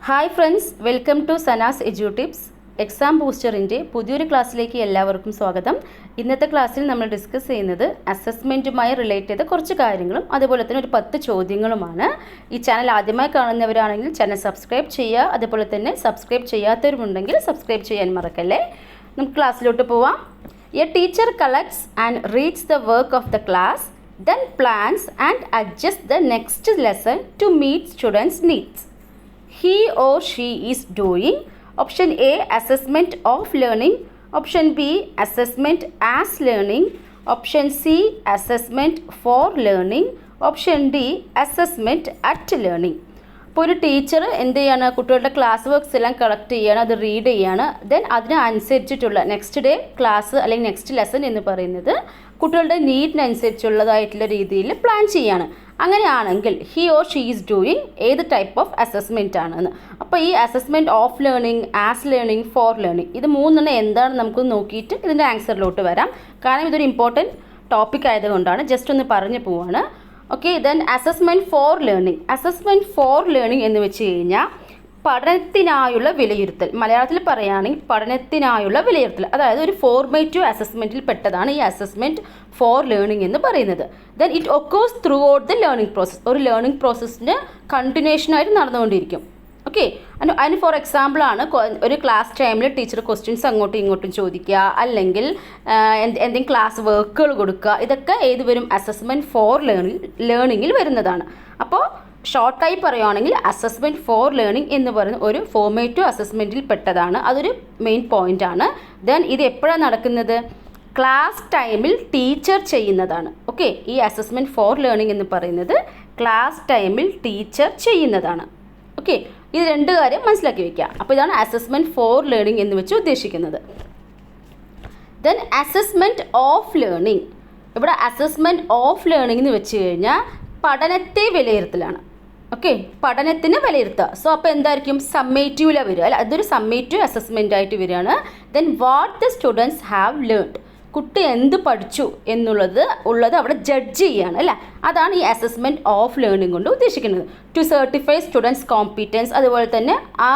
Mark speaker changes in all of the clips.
Speaker 1: Hi friends, welcome to Sana's edutips. Exam ബൂസ്റ്ററിൻ്റെ പുതിയൊരു ക്ലാസ്സിലേക്ക് എല്ലാവർക്കും സ്വാഗതം. ഇന്നത്തെ ക്ലാസ്സിൽ നമ്മൾ ഡിസ്കസ് ചെയ്യുന്നത് അസസ്മെൻറ്റുമായി റിലേറ്റ് ചെയ്ത കുറച്ച് കാര്യങ്ങളും അതുപോലെ തന്നെ ഒരു 10 ചോദ്യങ്ങളുമാണ്. ഈ ചാനൽ ആദ്യമായി കാണുന്നവരാണെങ്കിൽ ചാനൽ സബ്സ്ക്രൈബ് ചെയ്യുക. അതുപോലെ തന്നെ സബ്സ്ക്രൈബ് ചെയ്യാത്തവരുമുണ്ടെങ്കിൽ സബ്സ്ക്രൈബ് ചെയ്യാൻ മറക്കല്ലേ. നമുക്ക് ക്ലാസ്സിലോട്ട് പോവാം. A teacher collects and reads the work of the class, then plans and adjusts the next lesson to meet students' needs. He or she is doing option A, assessment of learning, option B, assessment as learning, option C, assessment for learning, option D, assessment at learning. അപ്പോൾ ഒരു teacher എന്ത് ചെയ്യാണ്, കുട്ടികളുടെ class works എല്ലാം collect ചെയ്യാണ്, അത് read ചെയ്യാണ്. Then അതിനനുസരിച്ചിട്ടുള്ള നെക്സ്റ്റ് ഡേ ക്ലാസ് അല്ലെങ്കിൽ നെക്സ്റ്റ് ലെസൺ എന്ന് പറയുന്നത് കുട്ടികളുടെ നീഡിനനുസരിച്ചുള്ളതായിട്ടുള്ള രീതിയിൽ പ്ലാൻ ചെയ്യാണ്. അങ്ങനെയാണെങ്കിൽ he or she is doing ഏത് ടൈപ്പ് ഓഫ് അസസ്മെൻ്റ് ആണെന്ന്. അപ്പോൾ ഈ assessment of learning, as learning, for learning, ഇത് മൂന്നെണ്ണം എന്താണെന്ന് നമുക്ക് നോക്കിയിട്ട് ഇതിൻ്റെ ആൻസറിലോട്ട് വരാം. കാരണം ഇതൊരു ഇമ്പോർട്ടൻറ്റ് ടോപ്പിക് ആയതുകൊണ്ടാണ്, ജസ്റ്റ് ഒന്ന് പറഞ്ഞു പോവാണ്. Okay, then assessment for learning. Assessment for learning എന്ന് വെച്ച് കഴിഞ്ഞാൽ പഠനത്തിനായുള്ള വിലയിരുത്തൽ. മലയാളത്തിൽ പറയുകയാണെങ്കിൽ പഠനത്തിനായുള്ള വിലയിരുത്തൽ, അതായത് ഒരു ഫോർമേറ്റീവ് അസസ്മെൻറ്റിൽ പെട്ടതാണ് ഈ അസസ്മെൻറ്റ് ഫോർ ലേണിംഗ് എന്ന് പറയുന്നത്. Then it occurs through out the learning process. ഒരു ലേണിംഗ് പ്രോസസ്സിന് കണ്ടിന്യൂഷനായിട്ട് നടന്നുകൊണ്ടിരിക്കും. ഓക്കെ, അതിന് ഫോർ എക്സാമ്പിളാണ് ഒരു ക്ലാസ് ടൈമിൽ ടീച്ചർ ക്വസ്റ്റ്യൻസ് അങ്ങോട്ടും ഇങ്ങോട്ടും ചോദിക്കുക, അല്ലെങ്കിൽ എന്തെങ്കിലും ക്ലാസ് വർക്കുകൾ കൊടുക്കുക. ഇതൊക്കെ ഏത് വരും? അസസ്മെൻറ്റ് ഫോർ ലേണിങ്ങിൽ വരുന്നതാണ്. അപ്പോൾ ഷോർട്ടായി പറയുകയാണെങ്കിൽ അസസ്മെൻറ്റ് ഫോർ ലേണിംഗ് എന്ന് പറയുന്ന ഒരു ഫോർമേറ്റീവ് അസസ്മെൻറ്റിൽ പെട്ടതാണ്. അതൊരു മെയിൻ പോയിൻ്റാണ്. ദെൻ ഇത് എപ്പോഴാണ് നടക്കുന്നത്? ക്ലാസ് ടൈമിൽ ടീച്ചർ ചെയ്യുന്നതാണ്. ഓക്കെ, ഈ അസസ്മെൻറ്റ് ഫോർ ലേണിംഗ് എന്ന് പറയുന്നത് ക്ലാസ് ടൈമിൽ ടീച്ചർ ചെയ്യുന്നതാണ്. ഓക്കെ, ഇത് രണ്ട് കാര്യം മനസ്സിലാക്കി വയ്ക്കുക. അപ്പോൾ ഇതാണ് അസസ്മെൻറ്റ് ഫോർ ലേണിംഗ് എന്ന് വെച്ച് ഉദ്ദേശിക്കുന്നത്. Then assessment of learning. ഇവിടെ അസസ്മെൻറ്റ് ഓഫ് ലേണിംഗ് എന്ന് വെച്ച് കഴിഞ്ഞാൽ പഠനത്തെ വിലയിരുത്തലാണ്. ഓക്കെ, പഠനത്തിന് വിലയിരുത്തുക. സോ അപ്പോൾ എന്തായിരിക്കും? സമ്മേറ്റീവിലാണ് വരിക, അല്ല അതൊരു സമ്മേറ്റീവ് അസസ്മെൻ്റ് ആയിട്ട് വരികയാണ്. Then what the students have learned, കുട്ടി എന്ത് പഠിച്ചു എന്നുള്ളത് അവിടെ ജഡ്ജ് ചെയ്യുകയാണ്, അല്ലേ? അതാണ് ഈ അസസ്മെൻറ്റ് ഓഫ് ലേണിംഗ് കൊണ്ട് ഉദ്ദേശിക്കുന്നത്. To certify students competence. അതുപോലെ തന്നെ ആ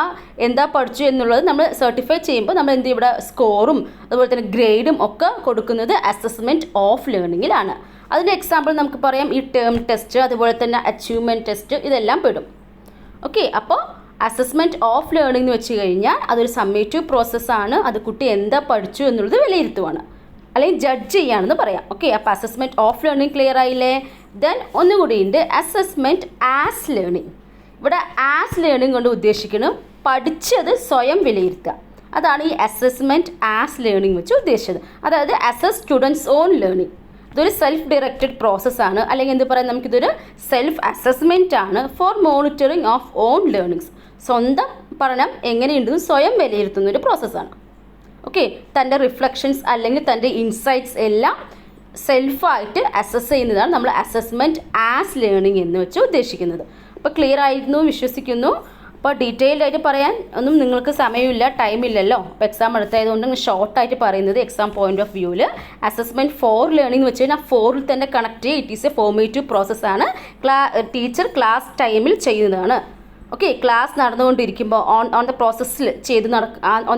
Speaker 1: എന്താ പഠിച്ചു എന്നുള്ളത് നമ്മൾ സർട്ടിഫൈ ചെയ്യുമ്പോൾ നമ്മൾ എന്ത് ഇവിടെ സ്കോറും അതുപോലെ തന്നെ ഗ്രേഡും ഒക്കെ കൊടുക്കുന്നത് അസസ്മെൻറ്റ് ഓഫ് ലേണിങ്ങിലാണ്. അതിൻ്റെ എക്സാമ്പിൾ നമുക്ക് പറയാം, ഈ ടേം ടെസ്റ്റ് അതുപോലെ തന്നെ അച്ചീവ്മെൻറ്റ് ടെസ്റ്റ് ഇതെല്ലാം പെടും. ഓക്കെ, അപ്പോൾ അസസ്മെൻറ്റ് ഓഫ് ലേണിംഗ് എന്ന് വെച്ച് കഴിഞ്ഞാൽ അതൊരു സമ്മേറ്റീവ് പ്രോസസ്സാണ്. അത് കുട്ടി എന്താ പഠിച്ചു എന്നുള്ളത് വിലയിരുത്തുവാണ്, അല്ലെങ്കിൽ ജഡ്ജ് ചെയ്യാണെന്ന് പറയാം. ഓക്കെ, അപ്പോൾ അസസ്മെൻറ്റ് ഓഫ് ലേണിംഗ് ക്ലിയർ ആയില്ലേ? ദെൻ ഒന്നുകൂടി ഉണ്ട് അസസ്മെൻറ്റ് ആസ് ലേണിംഗ്. ഇവിടെ ആസ് ലേണിംഗ് കൊണ്ട് ഉദ്ദേശിക്കുന്നത് പഠിച്ചത് സ്വയം വിലയിരുത്തുക. അതാണ് ഈ അസസ്മെൻറ്റ് ആസ് ലേണിംഗ് വെച്ച് ഉദ്ദേശിച്ചത്. അതായത് അസസ് സ്റ്റുഡൻസ് ഓൺ ലേണിംഗ്. ഇതൊരു സെൽഫ് ഡയറക്റ്റഡ് പ്രോസസ്സാണ്, അല്ലെങ്കിൽ എന്ത് പറയാം, നമുക്കിതൊരു സെൽഫ് അസസ്മെൻ്റ് ആണ് for monitoring of own learnings. സ്വന്തം പഠനം എങ്ങനെയുണ്ടെന്ന് സ്വയം വിലയിരുത്തുന്ന ഒരു പ്രോസസ്സാണ്. ഓക്കെ, തൻ്റെ റിഫ്ലക്ഷൻസ് അല്ലെങ്കിൽ തൻ്റെ ഇൻസൈറ്റ്സ് എല്ലാം സെൽഫായിട്ട് അസസ് ചെയ്യുന്നതാണ് നമ്മൾ അസസ്മെൻറ്റ് ആസ് ലേണിംഗ് എന്ന് വെച്ച് ഉദ്ദേശിക്കുന്നത്. അപ്പോൾ ക്ലിയർ ആയിരുന്നു വിശ്വസിക്കുന്നു. അപ്പോൾ ഡീറ്റെയിൽഡ് ആയിട്ട് പറയാൻ ഒന്നും നിങ്ങൾക്ക് സമയമില്ല, ടൈമില്ലല്ലോ. അപ്പോൾ എക്സാം എടുത്തായതുകൊണ്ട് ഷോർട്ടായിട്ട് പറയുന്നത് എക്സാം പോയിന്റ് ഓഫ് വ്യൂവിൽ അസസ്മെൻറ്റ് ഫോർ ലേണിംഗ് വെച്ച് കഴിഞ്ഞാൽ ഫോറിൽ തന്നെ കണക്ട് ചെയ്യുക. ഇറ്റ് ഈസ് എ ഫോർമേറ്റീവ് പ്രോസസ്സാണ്. ടീച്ചർ ക്ലാസ് ടൈമിൽ ചെയ്യുന്നതാണ്. ഓക്കെ, ക്ലാസ് നടന്നുകൊണ്ടിരിക്കുമ്പോൾ ഓൺ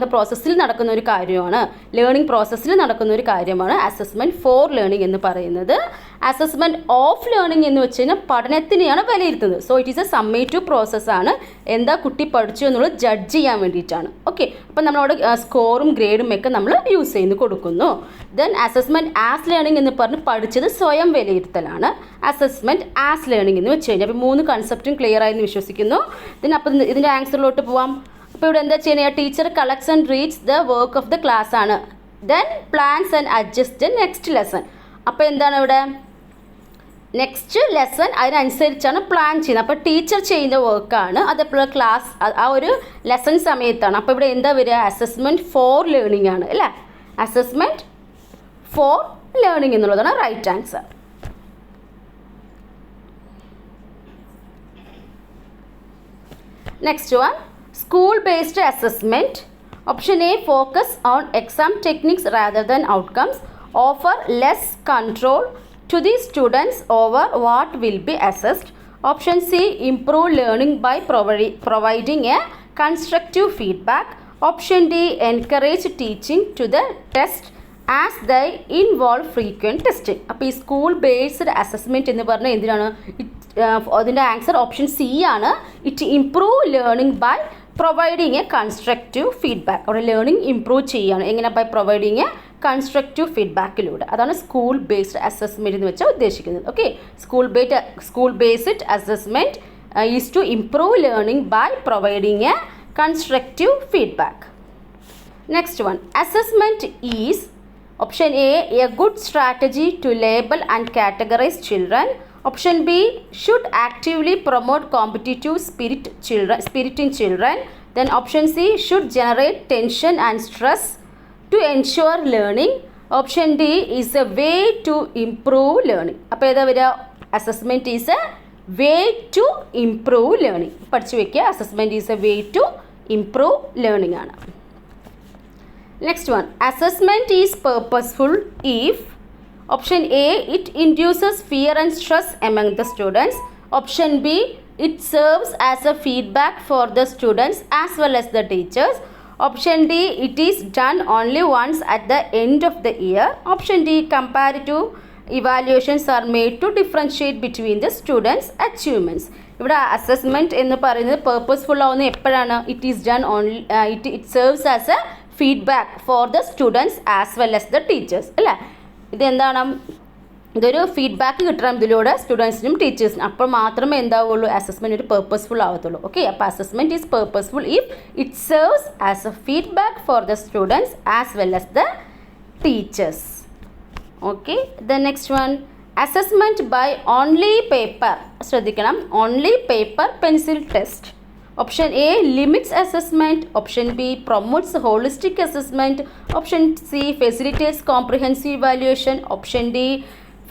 Speaker 1: ദ പ്രോസസ്സിൽ നടക്കുന്ന ഒരു കാര്യമാണ്, ലേണിംഗ് പ്രോസസ്സിൽ നടക്കുന്ന ഒരു കാര്യമാണ് അസസ്മെൻറ്റ് ഫോർ ലേണിംഗ് എന്ന് പറയുന്നത്. അസസ്മെൻറ്റ് ഓഫ് ലേണിംഗ് എന്ന് വെച്ച് കഴിഞ്ഞാൽ പഠനത്തിനെയാണ് വിലയിരുത്തുന്നത്. So it is A summative പ്രോസസ്സാണ്. എന്താ കുട്ടി പഠിച്ചു എന്നുള്ളത് ജഡ്ജ് ചെയ്യാൻ വേണ്ടിയിട്ടാണ്. ഓക്കെ, അപ്പം നമ്മളവിടെ സ്കോറും ഗ്രേഡും ഒക്കെ നമ്മൾ യൂസ് ചെയ്യുന്നു, കൊടുക്കുന്നു. ദെൻ അസസ്മെൻറ്റ് ആസ് ലേണിംഗ് എന്ന് പറഞ്ഞ് പഠിച്ചത് സ്വയം വിലയിരുത്തലാണ് അസസ്മെൻറ്റ് ആസ് ലേണിംഗ് എന്ന് വെച്ച് കഴിഞ്ഞാൽ. അപ്പോൾ 3 കൺസെപ്റ്റും ക്ലിയർ ആയെന്ന് വിശ്വസിക്കുന്നു. അപ്പം ഇതിൻ്റെ ആൻസറിലോട്ട് പോവാം. അപ്പോൾ ഇവിടെ എന്താ ചെയ്യുന്നത്? Teacher collects and reads the work of the class ആണ്. Then plans and adjust next lesson. അപ്പോൾ എന്താണ് ഇവിടെ? നെക്സ്റ്റ് ലെസൺ അതിനനുസരിച്ചാണ് പ്ലാൻ ചെയ്യുന്നത്. അപ്പോൾ ടീച്ചർ ചെയ്യുന്ന വർക്കാണ് അതെപ്പോഴും ക്ലാസ് ആ ഒരു ലെസൺ സമയത്താണ്. അപ്പോൾ ഇവിടെ എന്താ വരിക? അസസ്മെൻറ്റ് ഫോർ ലേണിംഗ് ആണ്, അല്ലേ? അസസ്മെൻറ്റ് ഫോർ ലേണിംഗ് എന്നുള്ളതാണ് right answer. Next one, school based assessment. Option A, focus on exam techniques rather than outcomes, offer less control to the students over what will be assessed. Option C, improve learning by providing a constructive feedback. Option D, encourage teaching to the test as they involve frequent testing. അപ്പോൾ ഈ school based assessment എന്ന് പറഞ്ഞാൽ എന്തിനാണ്? അതിൻ്റെ answer option C ആണ്. It improve learning by providing a constructive feedback. അവിടെ learning improve ചെയ്യുകയാണ് എങ്ങനെ? ബൈ പ്രൊവൈഡിങ് എ കൺസ്ട്രക്റ്റീവ് ഫീഡ്ബാക്കിലൂടെ. അതാണ് സ്കൂൾ ബേസ്ഡ് അസസ്മെൻറ്റ് എന്ന് വെച്ചാൽ ഉദ്ദേശിക്കുന്നത്. Okay, school based assessment is to improve learning by providing a constructive feedback. Next one, assessment is option A, a good strategy to label and categorize children. Option B, should actively promote competitive spirit in children. Then option C, should generate tension and stress to ensure learning. Option D, is a way to improve learning. അപ്പോൾ ഏതാ വരിക? assessment is a way to improve learning. പഠിച്ചു വെക്കുക. assessment is a way to improve learning ആണ്. Next one, assessment is purposeful if option A, it induces fear and stress among the students. Option B, it serves as a feedback for the students as well as the teachers. Option D, it is done only once at the end of the year. Option D, comparative evaluations are made to differentiate between the students' achievements. ഇവിടെ assessment എന്ന് പറയുന്നത് purposeful ആവുന്നത് എപ്പോഴാണ്? It is done only it serves as A feedback for the students as well as the teachers അല്ലേ? ഇതെന്താണ്? ഇതൊരു feedback കിട്ടണം ഇതിലൂടെ സ്റ്റുഡൻസിനും ടീച്ചേഴ്സിനും. അപ്പോൾ മാത്രമേ എന്താവുള്ളൂ? അസസ്മെൻറ്റ് ഒരു പേർപ്പസ്ഫുൾ ആവത്തുള്ളൂ. ഓക്കെ, അപ്പോൾ assessment is purposeful if it serves as A feedback for the students as well as the teachers. Okay, the next one, assessment by only paper. ശ്രദ്ധിക്കണം, only paper pencil test. Option A, limits assessment. Option B, promotes holistic assessment. Option C, facilitates comprehensive evaluation. Option D,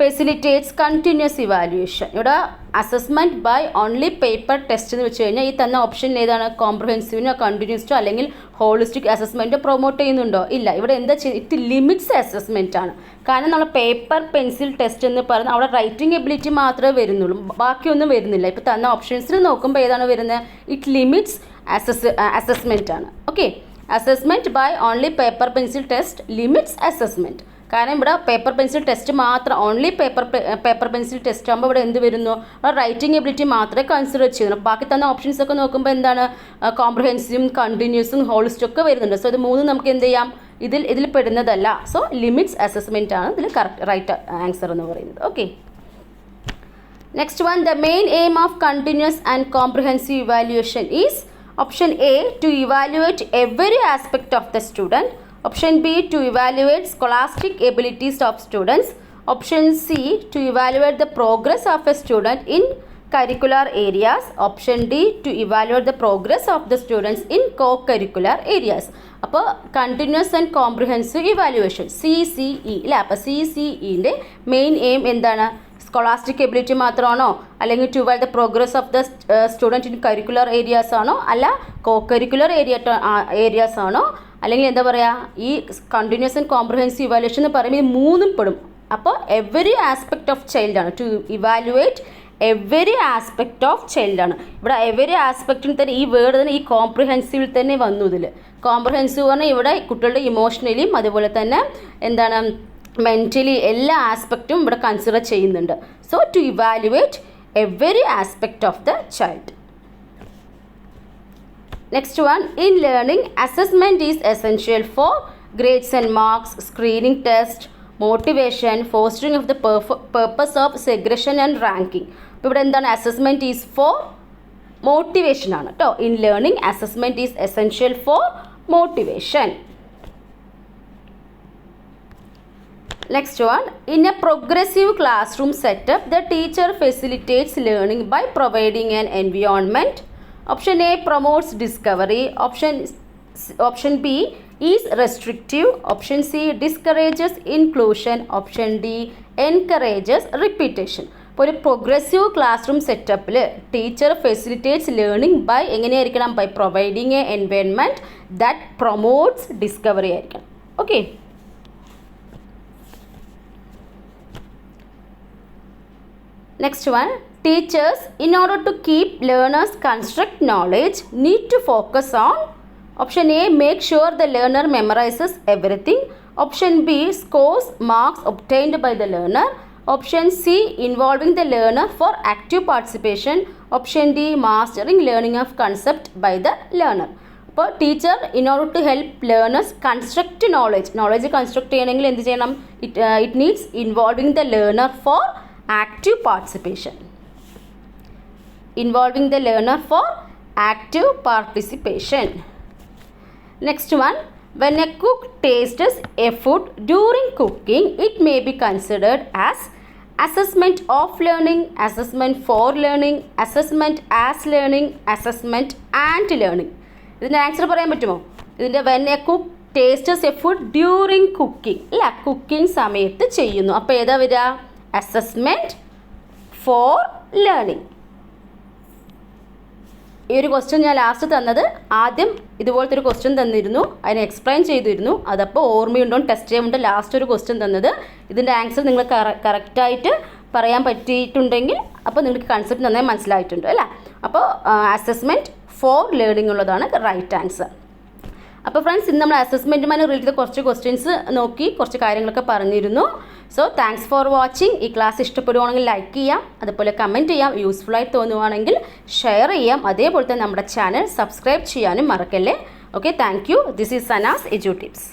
Speaker 1: facilitates continuous evaluation. ഇവിടെ assessment by only paper test എന്ന് വെച്ച് കഴിഞ്ഞാൽ ഈ തന്ന option ഏതാണ്? കോംപ്രഹെൻസീവിനോ കണ്ടിന്യൂസ്റ്റോ അല്ലെങ്കിൽ holistic അസസ്മെൻറ്റോ promote ചെയ്യുന്നുണ്ടോ? ഇല്ല. ഇവിടെ എന്താ ചെയ്യുന്നത്? ഇറ്റ് ലിമിറ്റ്സ് അസസ്മെൻറ്റ് ആണ്. കാരണം നമ്മൾ പേപ്പർ പെൻസിൽ ടെസ്റ്റ് എന്ന് പറയുന്നത് അവിടെ റൈറ്റിംഗ് എബിലിറ്റി മാത്രമേ വരുന്നുള്ളൂ, ബാക്കിയൊന്നും വരുന്നില്ല. ഇപ്പോൾ തന്ന ഓപ്ഷൻസിൽ നോക്കുമ്പോൾ ഏതാണ് വരുന്നത്? ഇറ്റ് ലിമിറ്റ്സ് അസസ്മെൻറ്റ് ആണ്. Okay, assessment by only paper pencil test limits assessment. കാരണം ഇവിടെ പേപ്പർ പെൻസിൽ ടെസ്റ്റ് മാത്രം, ഓൺലി പേപ്പർ പെൻസിൽ ടെസ്റ്റ് ആകുമ്പോൾ ഇവിടെ എന്ത് വരുന്നു? റൈറ്റിംഗ് എബിലിറ്റി മാത്രമേ കൺസിഡർ ചെയ്യുന്നു. ബാക്കി തന്ന ഓപ്ഷൻസ് ഒക്കെ നോക്കുമ്പോൾ എന്താണ്? കോംപ്രഹെൻസീവും കണ്ടിന്യൂസും ഹോളിസ്റ്റും ഒക്കെ വരുന്നുണ്ട്. സോ ഇത് മൂന്നും നമുക്ക് എന്ത് ചെയ്യാം? ഇതിൽ പെടുന്നതല്ല. സോ ലിമിറ്റ്സ് അസസ്മെൻറ്റ് ആണ് ഇതിൽ കറക്റ്റ് റൈറ്റ് ആൻസർ എന്ന് പറയുന്നത്. Okay, next one, the main aim of continuous and comprehensive evaluation is option A, to evaluate every aspect of the student. Option B, to evaluate scholastic abilities of students. Option C, to evaluate the progress of a student in curricular areas. Option D, to evaluate the progress of the students in co-curricular areas. അപ്പോൾ continuous and comprehensive evaluation CCE അല്ലേ? അപ്പോൾ CCEൻ്റെ main aim എന്താണ്? Scholastic ability മാത്രമാണോ, അല്ലെങ്കിൽ to വാൽ the progress of the student in curricular areas ആണോ, അല്ല co curricular areas ആണോ, അല്ലെങ്കിൽ എന്താ പറയുക? ഈ കണ്ടിന്യൂസ് ആൻഡ് കോംപ്രിഹെൻസീവ് ഇവാലുവേഷൻ എന്ന് പറയുമ്പോൾ ഈ മൂന്നും പെടും. അപ്പോൾ എവറി ആസ്പെക്റ്റ് ഓഫ് ചൈൽഡാണ്. To evaluate every aspect of ചൈൽഡാണ്. ഇവിടെ എവറി ആസ്പെക്റ്റിൽ തന്നെ ഈ വേർഡ് തന്നെ ഈ കോംപ്രിഹെൻസീവിൽ തന്നെ വന്നു. ഇതിൽ കോംപ്രിഹെൻസീവ് പറഞ്ഞാൽ ഇവിടെ കുട്ടികളുടെ ഇമോഷണലിയും അതുപോലെ തന്നെ എന്താണ് മെൻ്റലി എല്ലാ ആസ്പെക്റ്റും ഇവിടെ കൺസിഡർ ചെയ്യുന്നുണ്ട്. So to evaluate every aspect of the child. Next one, in learning, assessment is essential for grades and marks, screening test, motivation, fostering of the purpose of segregation and ranking. ഇപ്പോൾ ഇവിടെ എന്താണ്? Assessment is four motivation ആണ് കേട്ടോ. In learning assessment is essential for motivation. Next one, in a progressive classroom setup, the teacher facilitates learning by providing an environment. Option A, promotes discovery. Option B is restrictive. Option C, discourages inclusion. Option D, encourages repetition. ഇപ്പോൾ ഒരു progressive classroom സെറ്റപ്പിൽ teacher facilitates learning by എങ്ങനെയായിരിക്കണം? By providing a environment that promotes discovery ആയിരിക്കണം. Okay, next one, Teachers, in order to keep learners construct knowledge, need to focus on option A, make sure the learner memorizes everything. Option B, scores marks obtained by the learner. Option C, involving the learner for active participation. Option D, mastering learning of concept by the learner. അപ്പോൾ teacher in order to help learners construct knowledge construct ചെയ്യണമെങ്കിൽ എന്ത് ചെയ്യണം? It needs involving the learner for active participation. Involving the learner for active participation. Next one, when a cook tastes a food during cooking, it may be considered as assessment of learning, assessment for learning, assessment as learning, assessment and learning. ഇതിൻ്റെ answer പറയാൻ പറ്റുമോ? ഇതിൻ്റെ when a cook tastes a food during cooking, അല്ല cooking സമയത്ത് ചെയ്യുന്നു. അപ്പോൾ ഏതാ വരിക? Assessment for learning. ഈ ഒരു ക്വസ്റ്റ്യൻ ഞാൻ ലാസ്റ്റ് തന്നത് ആദ്യം ഇതുപോലത്തെ ഒരു ക്വസ്റ്റ്യൻ തന്നിരുന്നു, അതിനെ എക്സ്പ്ലെയിൻ ചെയ്തിരുന്നു. അതപ്പോൾ ഓർമ്മയുണ്ടോ ടെസ്റ്റ് ചെയ്യാൻ ലാസ്റ്റ് ഒരു ക്വസ്റ്റ്യൻ തന്നത്. ഇതിൻ്റെ ആൻസർ നിങ്ങൾ കറക്റ്റായിട്ട് പറയാൻ പറ്റിയിട്ടുണ്ടെങ്കിൽ അപ്പോൾ നിങ്ങൾക്ക് കൺസെപ്റ്റ് നന്നായി മനസ്സിലായിട്ടുണ്ട് അല്ലേ? അപ്പോൾ അസസ്മെൻറ്റ് ഫോർ ലേണിംഗ് ഉള്ളതാണ് റൈറ്റ് ആൻസർ. അപ്പോൾ ഫ്രണ്ട്സ്, ഇന്ന് നമ്മൾ അസസ്മെൻറ്റുമായി റിലേറ്റ് ചെയ്ത കുറച്ച് ക്വസ്റ്റ്യൻസ് നോക്കി, കുറച്ച് കാര്യങ്ങളൊക്കെ പറഞ്ഞിരുന്നു. So thanks for watching. ഈ ക്ലാസ് ഇഷ്ടപ്പെടുവാണെങ്കിൽ ലൈക്ക് ചെയ്യാം, അതുപോലെ കമൻറ്റ് ചെയ്യാം, യൂസ്ഫുള്ളായിട്ട് തോന്നുവാണെങ്കിൽ ഷെയർ ചെയ്യാം. അതേപോലെ തന്നെ നമ്മുടെ ചാനൽ സബ്സ്ക്രൈബ് ചെയ്യാനും മറക്കല്ലേ. Okay, thank you. This is Sana's എജു tips.